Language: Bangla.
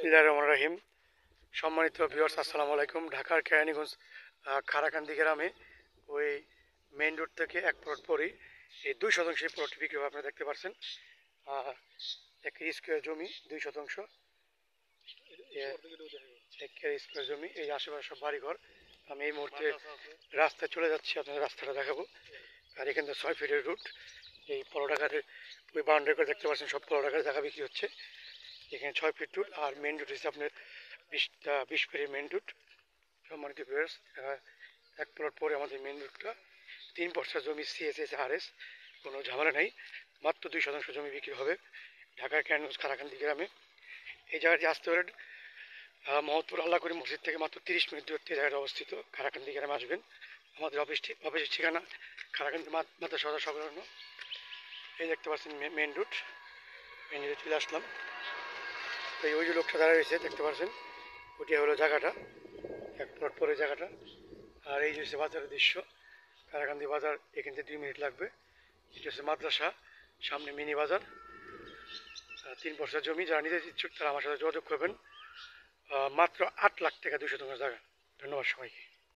বিসমিল্লাহির রহমানির রহিম। সম্মানিত ভিউয়ার্স, আসসালামু আলাইকুম। ঢাকার কেরানীগঞ্জ খারাকান্দি গ্রামে ওই মেইন রোড থেকে এক প্লট পরেই এই 2 শতাংশ প্লটটি বিক্রি হবে। আপনারা দেখতে পাচ্ছেন 1 স্কোয়ার জমি, 2 শতাংশ 1 স্কোয়ার জমি। এই আশেপাশে সব বাড়িঘর। আমি এই মুহূর্তে রাস্তায় চলে যাচ্ছি, আপনাদের রাস্তাটা দেখাবো। আর এখান থেকে 6 ফিটের রুট। এই পরোটাঘাটের ওই বাউন্ডারি করে দেখতে পাচ্ছেন সব পরোটাঘাট জায়গা বিক্রি হচ্ছে। এখানে 6 ফিট রুট আর মেন রুট হচ্ছে আপনার 20 ফিটের মেন রুট। সম্মানিত ভিউয়ার্স, এক প্লট পরে আমাদের মেন রুটটা 3 পর্সা জমি, CSS RS, কোনো ঝামেলা নেই। মাত্র 2 শতাংশ জমি বিক্রি হবে ঢাকার কেরানীগঞ্জ খারাকান্দি গ্রামে। এই জায়গাটি আসতে পারেন মোহাম্মদপুর আল্লাহ করিম মসজিদ থেকে মাত্র 30 মিনিট দূরত্বে জায়গাটা অবস্থিত। খারাকান্দি গ্রামে আসবেন। আমাদের অফিসের ঠিকানা খারাকান্দি মাদ্রাসা সংলগ্ন। এই দেখতে পাচ্ছেন মেন রুট। মেন রুটে চলে আসলাম। তো ওই যে লোকটা দাঁড়িয়ে রয়েছে দেখতে পাচ্ছেন, ওইটা হলো জায়গাটা, এক প্লট পরে জায়গাটা। আর এই যে হচ্ছে বাজারের দৃশ্য, কারাকান্দি বাজার। এখান থেকে 2 মিনিট লাগবে। এটা হচ্ছে মাদ্রাসা, সামনে মিনি বাজার। 3 পর্সা জমি। যারা নিতে ইচ্ছুক তারা আমার সাথে যোগাযোগ করবেন। মাত্র 8 লাখ টাকা 2 শতাংশ জায়গা। ধন্যবাদ সবাইকে।